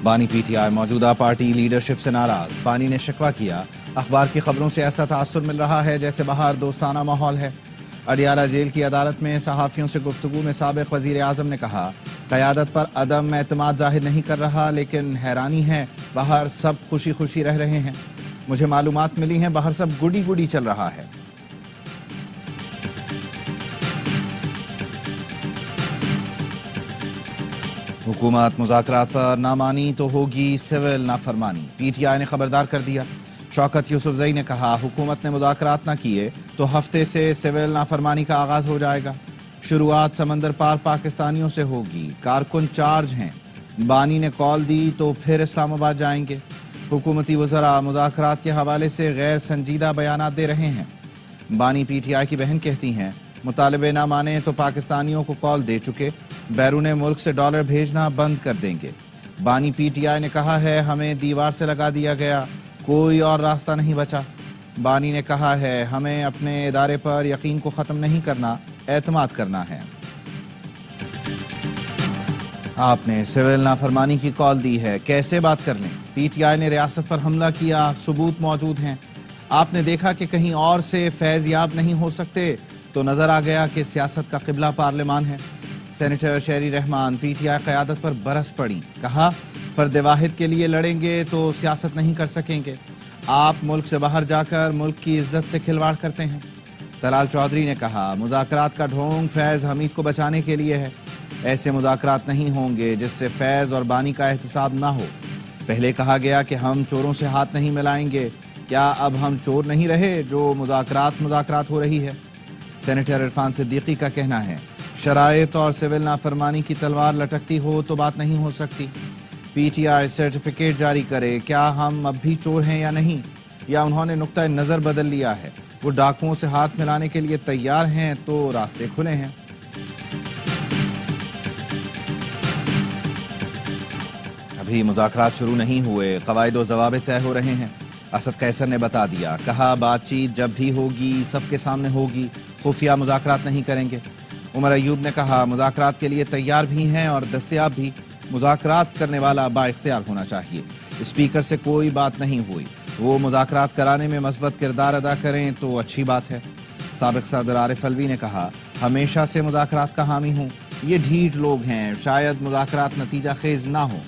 بانی P T I موجودہ party leadership سے ناراض. بانی نے شکوہ کیا اخبار کی خبروں سے ایسا تاثر مل رہا ہے جیسے باہر دوستانہ ماحول ہے. اڈیالہ جیل کی عدالت میں صحافیوں سے گفتگو میں سابق وزیر اعظم نے کہا قیادت پر عدم اعتماد ظاہر نہیں کر رہا لیکن حیرانی ہے باہر سب خوشی خوشی رہ رہے ہیں. مجھے معلومات ملی ہیں باہر سب گڈی گڈی چل رہا ہے. حکومت مذاکرات پر نہ مانی تو ہوگی سول نافرمانی. پی ٹی آئی نے خبردار کر دیا. شوکت یوسفزئی نے کہا حکومت نے مذاکرات نہ کیے تو ہفتے سے سول نافرمانی کا آغاز ہو جائے گا. شروعات سمندر پار پاکستانیوں سے ہوگی. کارکن چارج ہیں. بانی نے کال دی تو پھر اسلام آباد جائیں گے. حکومتی وزراء مذاکرات کے حوالے سے غیر سنجیدہ بیانات دے رہے ہیں. بانی پی ٹی آئی کی بہن کہتی ہیں مطالبے نہ مانے تو پاکستانیوں کو کال دے چکے, بیرون ملک سے ڈالر بھیجنا بند کر دیں گے. بانی پی ٹی آئی نے کہا ہے ہمیں دیوار سے لگا دیا گیا, کوئی اور راستہ نہیں بچا. بانی نے کہا ہے ہمیں اپنے ادارے پر یقین کو ختم نہیں کرنا, اعتماد کرنا ہے. آپ نے سول نافرمانی کی کال دی ہے, کیسے بات کر لیں؟ پی ٹی آئی نے ریاست پر حملہ کیا, ثبوت موجود ہیں. آپ نے دیکھا کہ کہیں اور سے فیض یاب نہیں ہو سکتے تو نظر آ گیا کہ سیاست کا قبلہ پارلیمان ہے. سینیٹر شہری رحمان پی ٹی آئی قیادت پر برس پڑی, کہا فرد واحد کے لیے لڑیں گے تو سیاست نہیں کر سکیں گے. آپ ملک سے باہر جا کر ملک کی عزت سے کھلواڑ کرتے ہیں. طلال چودھری نے کہا مذاکرات کا ڈھونگ فیض حمید کو بچانے کے لیے ہے. ایسے مذاکرات نہیں ہوں گے جس سے فیض اور بانی کا احتساب نہ ہو. پہلے کہا گیا کہ ہم چوروں سے ہاتھ نہیں ملائیں گے, کیا اب ہم چور نہیں رہے جو مذاکرات ہو رہی ہے؟ سینیٹر عرفان صدیقی کا کہنا ہے شرائط اور سول نافرمانی کی تلوار لٹکتی ہو تو بات نہیں ہو سکتی. پی ٹی آئی سرٹیفکیٹ جاری کرے, کیا ہم اب بھی چور ہیں یا نہیں, یا انہوں نے نقطہ نظر بدل لیا ہے؟ وہ ڈاکوؤں سے ہاتھ ملانے کے لیے تیار ہیں تو راستے کھلے ہیں. ابھی مذاکرات شروع نہیں ہوئے, قواعد و ضوابط طے ہو رہے ہیں. اسد قیصر نے بتا دیا, کہا بات چیت جب بھی ہوگی سب کے سامنے ہوگی, خفیہ مذاکرات نہیں کریں گے. عمر ایوب نے کہا مذاکرات کے لیے تیار بھی ہیں اور دستیاب بھی, مذاکرات کرنے والا با اختیار ہونا چاہیے. اسپیکر سے کوئی بات نہیں ہوئی, وہ مذاکرات کرانے میں مثبت کردار ادا کریں تو اچھی بات ہے. سابق صدر عارف الوی نے کہا ہمیشہ سے مذاکرات کا حامی ہوں, یہ ڈھیٹ لوگ ہیں, شاید مذاکرات نتیجہ خیز نہ ہو.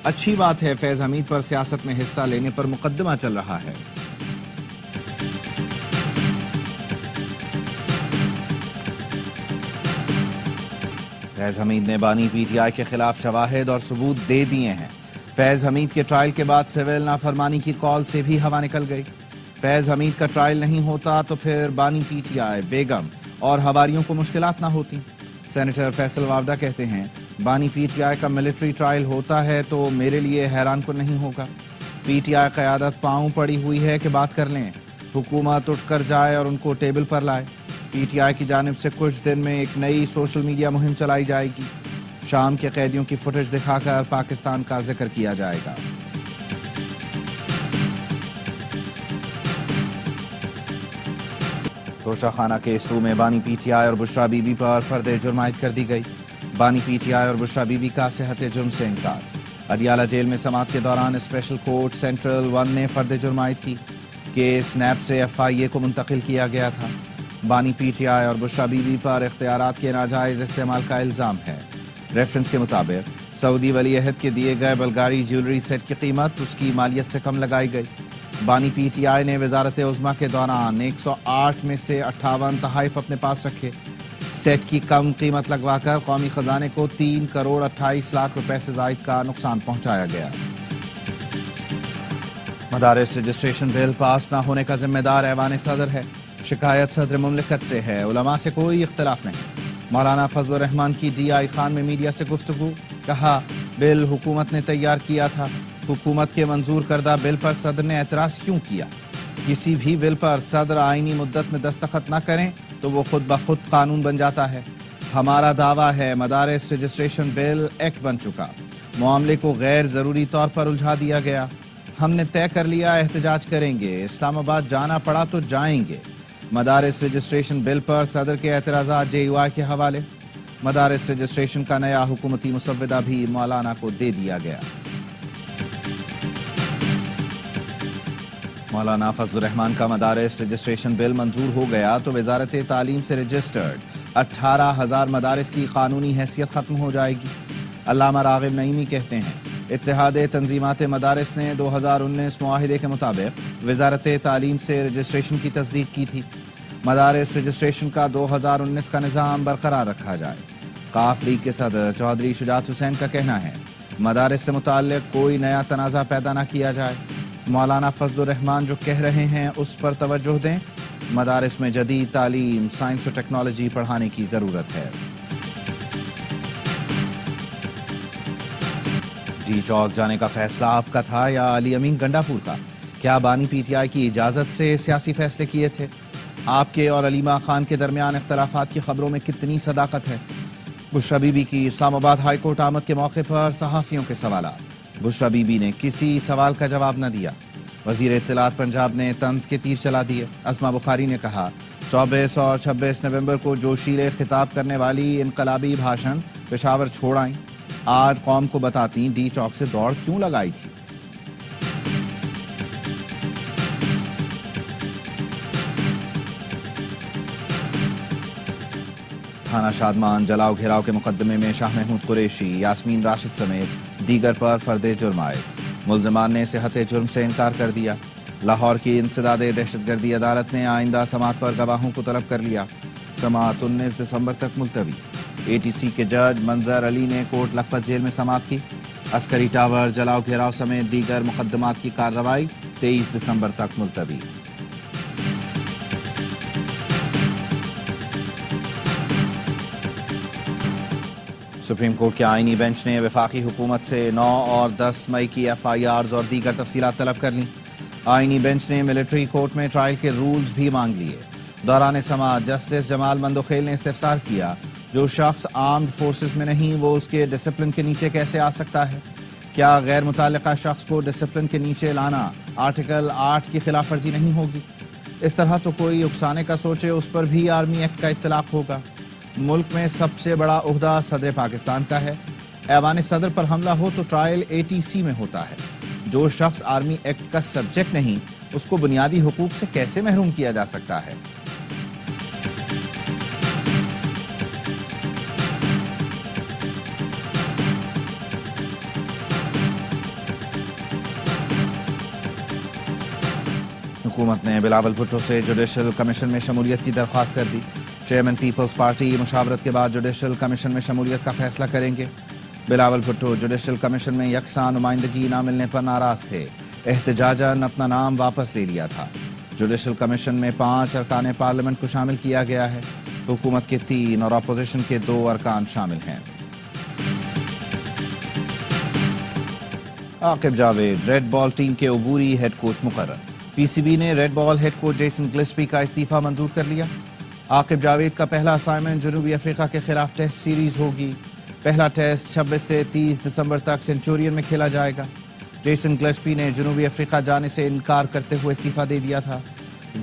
اچھی بات ہے فیض حمید پر سیاست میں حصہ لینے پر مقدمہ چل رہا ہے. فیض حمید نے بانی پی ٹی آئی کے خلاف شواہد اور ثبوت دے دیے ہیں. فیض حمید کے ٹرائل کے بعد سول نافرمانی کی کال سے بھی ہوا نکل گئی. فیض حمید کا ٹرائل نہیں ہوتا تو پھر بانی پی ٹی آئی, بیگم اور حواریوں کو مشکلات نہ ہوتی. سینیٹر فیصل واوڈہ کہتے ہیں بانی پی ٹی آئی کا ملٹری ٹرائل ہوتا ہے تو میرے لیے حیران کن نہیں ہوگا. پی ٹی آئی قیادت پاؤں پڑی ہوئی ہے کہ بات کر لیں, حکومت اٹھ کر جائے اور ان کو ٹیبل پر لائے. پی ٹی آئی کی جانب سے کچھ دن میں ایک نئی سوشل میڈیا مہم چلائی جائے گی. شام کے قیدیوں کی فوٹیج دکھا کر پاکستان کا ذکر کیا جائے گا. توشہ خانہ کیس 2 میں بانی پی ٹی آئی اور بشرا بی بی پر فرد جرم عائد کر دی گئی. بانی پی ٹی آئی اور بشرا بی بی کا صحت جرم سے انکار. اڈیالہ جیل میں سماعت کے دوران اسپیشل کورٹ سینٹرل 1 نے فرد جرم عائد کی. کیس نیب سے ایف آئی اے کو منتقل کیا گیا تھا. بانی پی ٹی آئی اور بشرا بی بی پر اختیارات کے ناجائز استعمال کا الزام ہے. ریفرنس کے مطابق سعودی ولی عہد کے دیے گئے بلغاری جیولری سیٹ کی قیمت اس کی مالیت سے کم لگائی گئی. بانی پی ٹی آئی نے وزارت عظمیٰ کے دوران 108 میں سے 58 تحائف اپنے پاس رکھے. سیٹ کی کم قیمت لگوا کر قومی خزانے کو 3 کروڑ 28 لاکھ روپے سے زائد کا نقصان پہنچایا گیا. مدارس رجسٹریشن بل پاس نہ ہونے کا ذمہ دار ایوان صدر ہے. شکایت صدر مملکت سے ہے, علماء سے کوئی اختلاف نہیں. مولانا فضل الرحمان کی ڈی آئی خان میں میڈیا سے گفتگو, کہا بل حکومت نے تیار کیا تھا, حکومت کے منظور کردہ بل پر صدر نے اعتراض کیوں کیا؟ کسی بھی بل پر صدر آئینی مدت میں دستخط نہ کریں تو وہ خود بخود قانون بن جاتا ہے. ہمارا دعویٰ ہے مدارس رجسٹریشن بل ایکٹ بن چکا, معاملے کو غیر ضروری طور پر الجھا دیا گیا. ہم نے طے کر لیا احتجاج کریں گے, اسلام آباد جانا پڑا تو جائیں گے. مدارس رجسٹریشن بل پر صدر کے اعتراضات جے یو آئی کے حوالے. مدارس رجسٹریشن کا نیا حکومتی مسودہ بھی مولانا کو دے دیا گیا. مولانا فضل الرحمان کا مدارس رجسٹریشن بل منظور ہو گیا تو وزارت تعلیم سے رجسٹرڈ 18,000 مدارس کی قانونی حیثیت ختم ہو جائے گی۔ علامہ راغب نعیمی کہتے ہیں اتحاد تنظیمات مدارس نے 2019 معاہدے کے مطابق وزارت تعلیم سے رجسٹریشن کی تصدیق کی تھی۔ مدارس رجسٹریشن کا 2019 کا نظام برقرار رکھا جائے۔ قاف لیگ کے صدر چودھری شجاعت حسین کا کہنا ہے مدارس سے متعلق کوئی نیا تنازع پیدا نہ کیا جائے۔ مولانا فضل الرحمان جو کہہ رہے ہیں اس پر توجہ دیں، مدارس میں جدید تعلیم، سائنس و ٹیکنالوجی پڑھانے کی ضرورت ہے۔ ڈی چوک جانے کا فیصلہ آپ کا تھا یا علی امین گنڈا پور کا؟ کیا بانی پی ٹی آئی کی اجازت سے سیاسی فیصلے کیے تھے؟ آپ کے اور علیمہ خان کے درمیان اختلافات کی خبروں میں کتنی صداقت ہے؟ بشرا بی بی کی اسلام آباد ہائی کورٹ آمد کے موقع پر صحافیوں کے سوالات۔ بشرا بی بی نے کسی سوال کا جواب نہ دیا۔ وزیر اطلاعات پنجاب نے طنز کے تیر چلا دیے۔ اسما بخاری نے کہا 24 اور 26 نومبر کو جوشیلے خطاب کرنے والی انقلابی بھاشن پشاور چھوڑ آئیں، آج قوم کو بتاتی ڈی چوک سے دوڑ کیوں لگائی تھی۔ تھانہ شادمان جلاؤ گھیراؤ کے مقدمے میں شاہ محمود قریشی، یاسمین راشد سمیت دیگر پر فرد جرم عائد۔ ملزمان نے صحت جرم سے انکار کر دیا۔ لاہور کی انسداد دہشت گردی عدالت نے آئندہ سماعت پر گواہوں کو طلب کر لیا۔ سماعت 19 دسمبر تک ملتوی۔ اے ٹی سی کے جج منظر علی نے کوٹ لکھپت جیل میں سماعت کی۔ عسکری ٹاور جلاؤ گھیراؤ سمیت دیگر مقدمات کی کارروائی 23 دسمبر تک ملتوی۔ سپریم کورٹ کے آئینی بینچ نے وفاقی حکومت سے 9 اور 10 مئی کی ایف آئی آرز اور دیگر تفصیلات طلب کر لیں۔ آئینی بینچ نے ملٹری کورٹ میں ٹرائل کے رولز بھی مانگ لیے۔ دوران سماعت جسٹس جمال مندوخیل نے استفسار کیا جو شخص آرمڈ فورسز میں نہیں وہ اس کے ڈسپلن کے نیچے کیسے آ سکتا ہے؟ کیا غیر متعلقہ شخص کو ڈسپلن کے نیچے لانا آرٹیکل 8 کی خلاف ورزی نہیں ہوگی؟ اس طرح تو کوئی اکسانے کا سوچے اس پر بھی آرمی ایکٹ کا اطلاق ہوگا۔ ملک میں سب سے بڑا عہدہ صدر پاکستان کا ہے۔ ایوان صدر پر حملہ ہو تو ٹرائل اے ٹی سی میں ہوتا ہے۔ جو شخص آرمی ایکٹ کا سبجیکٹ نہیں اس کو بنیادی حقوق سے کیسے محروم کیا جا سکتا ہے؟ حکومت نے بلاول بھٹو سے جوڈیشل کمیشن میں شمولیت کی درخواست کر دی۔ چیئرمین پیپلز پارٹی مشاورت کے بعد جوڈیشل کمیشن میں شمولیت کا فیصلہ کریں گے۔ بلاول بھٹو جوڈیشل کمیشن میں یکساں نمائندگی نہ ملنے پر ناراض تھے، احتجاجاً اپنا نام واپس لے لیا تھا۔ جوڈیشل کمیشن میں 5 ارکان پارلیمنٹ کو شامل کیا گیا ہے۔ حکومت کے 3 اور اپوزیشن کے 2 ارکان شامل ہیں۔ Aqib Javed red ball team کے عبوری ہیڈ کوچ مقرر۔ پی سی بی نے red ball head coach Jason Gillespie کا استعفیٰ منظور کر لیا۔ عاقب جاوید کا پہلا اسائنمنٹ جنوبی افریقہ کے خلاف ٹیسٹ سیریز ہوگی۔ پہلا ٹیسٹ 26 سے 30 دسمبر تک سینچورین میں کھیلا جائے گا۔ جیسن گلسپی نے جنوبی افریقہ جانے سے انکار کرتے ہوئے استعفیٰ دے دیا تھا۔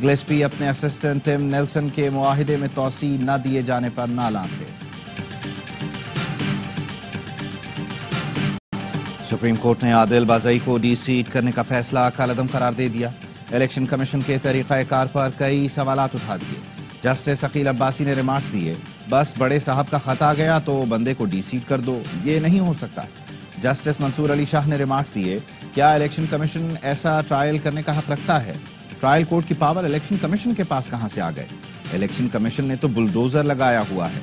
گلسپی اپنے اسسٹنٹ ٹم نیلسن کے معاہدے میں توسیع نہ دیے جانے پر نالاں تھے۔ سپریم کورٹ نے عادل بازئی کو ڈی سیٹ کرنے کا فیصلہ کالعدم قرار دے دیا۔ الیکشن کمیشن کے طریقہ کار پر کئی سوالات اٹھا دیے۔ جسٹس عقیل عباسی نے ریمارکس دیے بس بڑے صاحب کا خط آ گیا تو بندے کو ڈی سیٹ کر دو، یہ نہیں ہو سکتا۔ جسٹس منصور علی شاہ نے ریمارکس دیے کیا الیکشن کمیشن ایسا ٹرائل کرنے کا حق رکھتا ہے؟ ٹرائل کورٹ کی پاور الیکشن کمیشن کے پاس کہاں سے آ گئے؟ الیکشن کمیشن نے تو بلڈوزر لگایا ہوا ہے۔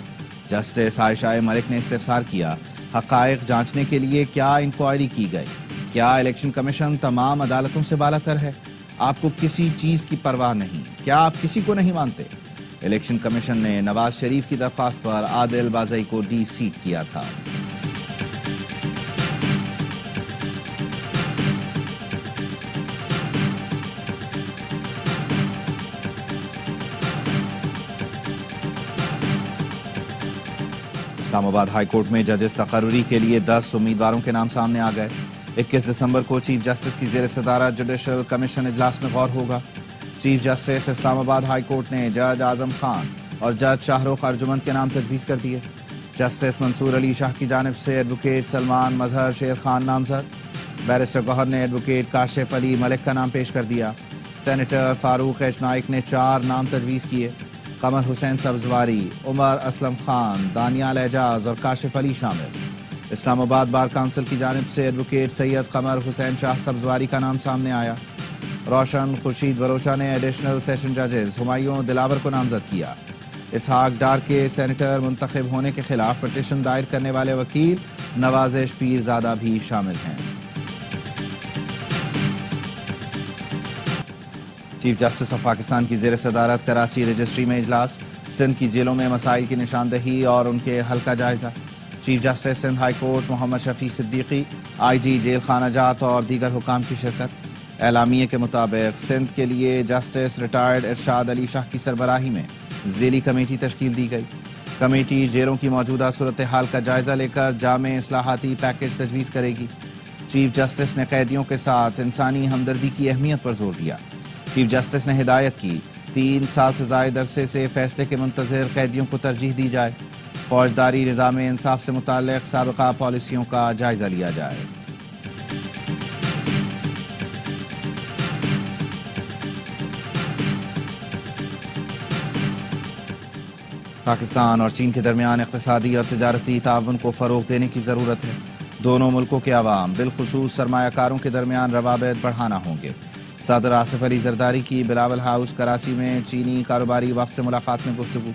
جسٹس عائشہ ملک نے استفسار کیا حقائق جانچنے کے لیے کیا انکوائری کی گئی؟ کیا الیکشن کمیشن تمام عدالتوں سے بالا تر ہے؟ آپ کو کسی چیز کی پرواہ نہیں، کیا آپ کسی کو نہیں مانتے؟ الیکشن کمیشن نے نواز شریف کی درخواست پر عادل بازئی کو ڈی سیٹ کیا تھا۔ اسلام آباد ہائی کورٹ میں ججز تقرری کے لیے 10 امیدواروں کے نام سامنے آ گئے۔ 21 دسمبر کو چیف جسٹس کی زیر صدارت جوڈیشل کمیشن اجلاس میں غور ہوگا۔ چیف جسٹس اسلام آباد ہائی کورٹ نے جج اعظم خان اور جج شاہ رخ ارجمند کے نام تجویز کر دیے۔ جسٹس منصور علی شاہ کی جانب سے ایڈوکیٹ سلمان مظہر شیر خان نامزد۔ بیرسٹر گوہر نے ایڈوکیٹ کاشف علی ملک کا نام پیش کر دیا۔ سینیٹر فاروق ایچ نائک نے 4 نام تجویز کیے۔ قمر حسین سبزواری، عمر اسلم خان، دانیال اعجاز اور کاشف علی شامل۔ اسلام آباد بار کونسل کی جانب سے ایڈوکیٹ سید قمر حسین شاہ سبزواری کا نام سامنے آیا۔ روشن خورشید بروچہ نے ایڈیشنل سیشن ججز ہمایوں دلاور کو نامزد کیا۔ اسحاق ڈار کے سینیٹر منتخب ہونے کے خلاف پٹیشن دائر کرنے والے وکیل نوازش پیرزادہ بھی شامل ہیں۔ چیف جسٹس آف پاکستان کی زیر صدارت کراچی رجسٹری میں اجلاس، سندھ کی جیلوں میں مسائل کی نشاندہی اور ان کے حل کا جائزہ۔ Chief justice Sindh high court Muhammad Shafi Siddiqui, I G jail خانہ جات اور دیگر حکام کی شرکت۔ اعلامیے کے مطابق سندھ کے لیے جسٹس ریٹائرڈ ارشاد علی شاہ کی سربراہی میں ذیلی کمیٹی تشکیل دی گئی۔ کمیٹی جیلوں کی موجودہ صورتحال کا جائزہ لے کر جامع اصلاحاتی پیکج تجویز کرے گی۔ چیف جسٹس نے قیدیوں کے ساتھ انسانی ہمدردی کی اہمیت پر زور دیا۔ چیف جسٹس نے ہدایت کی 3 سال سے زائد عرصے سے فیصلے کے منتظر قیدیوں کو ترجیح دی جائے۔ فوجداری نظام انصاف سے متعلق سابقہ پالیسیوں کا جائزہ لیا جائے۔ پاکستان اور چین کے درمیان اقتصادی اور تجارتی تعاون کو فروغ دینے کی ضرورت ہے۔ دونوں ملکوں کے عوام بالخصوص سرمایہ کاروں کے درمیان روابط بڑھانا ہوں گے۔ صدر آصف علی زرداری کی بلاول ہاؤس کراچی میں چینی کاروباری وفد سے ملاقات میں گفتگو۔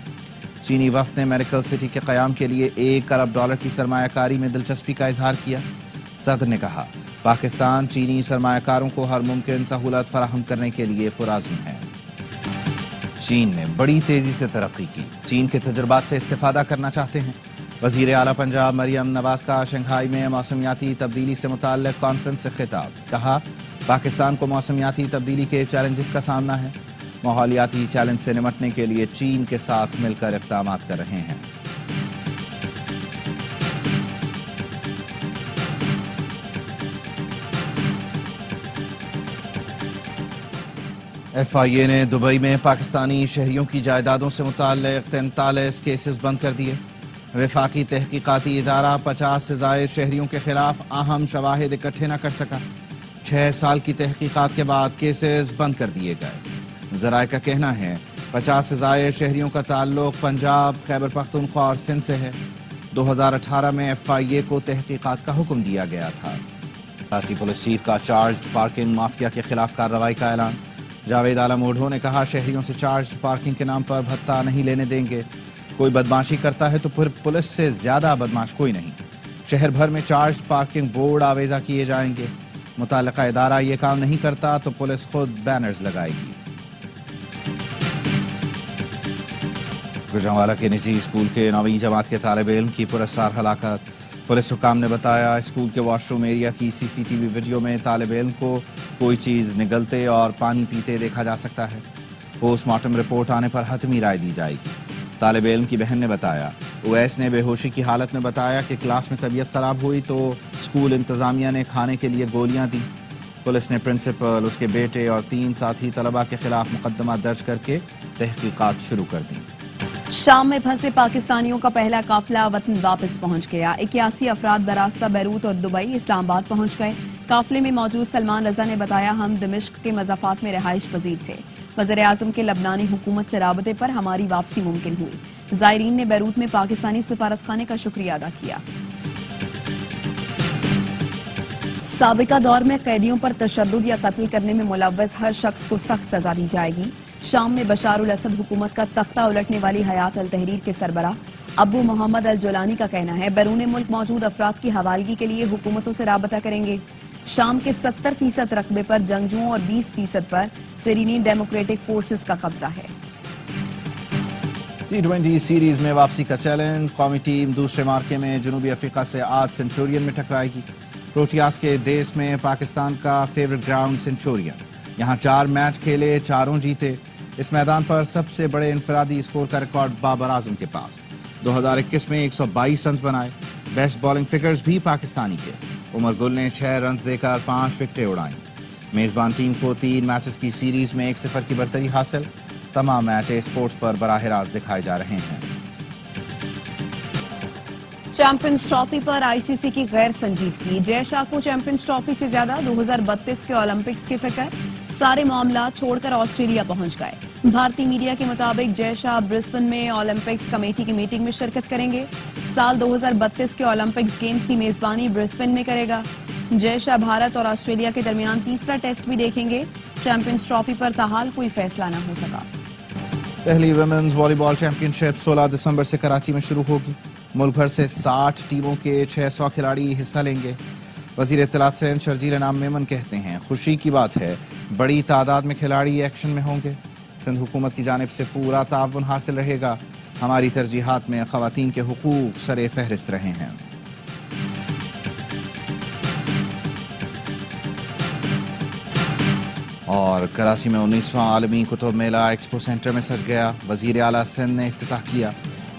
چینی وفد نے میڈیکل سٹی کے قیام کے لیے $1 ارب کی سرمایہ کاری میں دلچسپی کا اظہار کیا۔ صدر نے کہا پاکستان چینی سرمایہ کاروں کو ہر ممکن سہولت فراہم کرنے کے لیے پرعزم ہے۔ چین نے بڑی تیزی سے ترقی کی، چین کے تجربات سے استفادہ کرنا چاہتے ہیں۔ وزیر اعلیٰ پنجاب مریم نواز کا شنگھائی میں موسمیاتی تبدیلی سے متعلق کانفرنس سے خطاب، کہا پاکستان کو موسمیاتی تبدیلی کے چیلنجز کا سامنا ہے، ماحولیاتی چیلنج سے نمٹنے کے لیے چین کے ساتھ مل کر اقدامات کر رہے ہیں۔ ایف آئی اے نے دبئی میں پاکستانی شہریوں کی جائیدادوں سے متعلق 43 کیسز بند کر دیے۔ وفاقی تحقیقاتی ادارہ 50 سے زائد شہریوں کے خلاف اہم شواہد اکٹھے نہ کر سکا۔ 6 سال کی تحقیقات کے بعد کیسز بند کر دیے گئے۔ ذرائع کا کہنا ہے 50 سے زائد شہریوں کا تعلق پنجاب، خیبر پختونخوا اور سندھ سے ہے۔ 2018 میں ایف آئی اے کو تحقیقات کا حکم دیا گیا تھا۔ کراچی پولیس چیف کا چارجڈ پارکنگ مافیا کے خلاف کارروائی کا اعلان۔ جاوید عالم اوڈھو نے کہا شہریوں سے چارجڈ پارکنگ کے نام پر بھتہ نہیں لینے دیں گے۔ کوئی بدماشی کرتا ہے تو پھر پولیس سے زیادہ بدماش کوئی نہیں۔ شہر بھر میں چارجڈ پارکنگ بورڈ آویزہ کیے جائیں گے۔ متعلقہ ادارہ یہ کام نہیں کرتا تو پولیس خود بینرز لگائے گی۔ گوجرانوالہ کے نجی اسکول کے 9ویں جماعت کے طالب علم کی پراسرار ہلاکت۔ پولیس حکام نے بتایا اسکول کے واش روم ایریا کی سی سی ٹی وی ویڈیو میں طالب علم کو کوئی چیز نگلتے اور پانی پیتے دیکھا جا سکتا ہے۔ پوسٹ مارٹم رپورٹ آنے پر حتمی رائے دی جائے گی۔ طالب علم کی بہن نے بتایا اویس نے بے ہوشی کی حالت میں بتایا کہ کلاس میں طبیعت خراب ہوئی تو اسکول انتظامیہ نے کھانے کے لیے گولیاں دیں۔ پولیس نے پرنسپل، اس کے بیٹے اور 3 ساتھی طلباء کے خلاف مقدمہ درج کر کے تحقیقات شروع کر دیں۔ شام میں پھنسے پاکستانیوں کا پہلا قافلہ وطن واپس پہنچ گیا۔ 81 افراد براستہ بیروت اور دبئی، اسلام آباد پہنچ گئے۔ قافلے میں موجود سلمان رضا نے بتایا ہم دمشق کے مضافات میں رہائش پذیر تھے۔ وزیر اعظم کے لبنانی حکومت سے رابطے پر ہماری واپسی ممکن ہوئی۔ زائرین نے بیروت میں پاکستانی سفارت خانے کا شکریہ ادا کیا۔ سابقہ دور میں قیدیوں پر تشدد یا قتل کرنے میں ملوث ہر شخص کو سخت سزا دی جائے گی۔ شام میں بشار الاسد حکومت کا تختہ الٹنے والی حیات التحریر کے سربراہ ابو محمد الجولانی کا کہنا ہے بیرون ملک موجود افراد کی حوالگی کے لیے حکومتوں سے رابطہ کریں گے۔ شام کے 70% رقبے پر جنگجوؤں اور 20% پر سیرینی ڈیموکریٹک فورسز کا قبضہ ہے۔ T20 سیریز میں واپسی کا چیلنج، قومی ٹیم دوسرے مارکے میں جنوبی افریقہ سے آج سینچورین میں ٹکرائے گی۔ پروٹیاز کے دیش میں پاکستان کا فیورٹ گراؤنڈ سینچورین، یہاں 4 میچ کھیلے 4 جیتے۔ اس میدان پر سب سے بڑے انفرادی اسکور کا ریکارڈ بابر اعظم کے پاس، 2021 میں 122 رنز بنائے۔ بیسٹ بالنگ فگرز بھی پاکستانی کے، عمر گل نے 6 رنز دے کر 5 وکٹیں اڑائیں۔ میزبان ٹیم کو 3 میچز کی سیریز میں 1-0 کی برتری حاصل۔ تمام میچ اسپورٹس پر براہ راست دکھائے جا رہے ہیں۔ چیمپئنز ٹرافی پر آئی سی سی کی غیر سنجیدگی، جے شاہ کو چیمپئنز ٹرافی سے زیادہ 2032 کے اولمپکس کی فکر۔ سارے معاملات چھوڑ کر آسٹریلیا پہنچ گئے۔ بھارتی میڈیا کے مطابق جے شاہ برسبن میں اولمپکس کمیٹی کی میٹنگ میں شرکت کریں گے۔ سال 2032 کے اولمپکس گیمز کی میزبانی برسبن میں کرے گا۔ جے شاہ بھارت اور آسٹریلیا کے درمیان تیسرا ٹیسٹ بھی دیکھیں گے۔ چیمپئنز ٹرافی پر تاحال کوئی فیصلہ نہ ہو سکا۔ پہلی ویمنز والی بال چیمپئن شپ 16 دسمبر سے کراچی میں شروع ہوگی۔ ملک بھر سے 60 ٹیموں کے 600 کھلاڑی حصہ لیں گے۔ وزیر اطلاعات سندھ شرجیل انعام میمن کہتے ہیں خوشی کی بات ہے، بڑی تعداد میں کھلاڑی ایکشن میں ہوں گے۔ سندھ حکومت کی جانب سے پورا تعاون حاصل رہے گا۔ ہماری ترجیحات میں خواتین کے حقوق سر فہرست رہے ہیں۔ اور کراچی میں 19واں عالمی کتب میلہ ایکسپو سینٹر میں سج گیا۔ وزیر اعلیٰ سندھ نے افتتاح کیا۔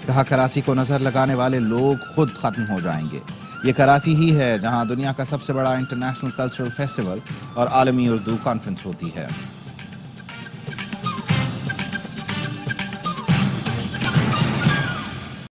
کہا کراچی کو نظر لگانے والے لوگ خود ختم ہو جائیں گے۔ یہ کراچی ہی ہے جہاں دنیا کا سب سے بڑا انٹرنیشنل کلچرل فیسٹیول اور عالمی اردو کانفرنس ہوتی ہے۔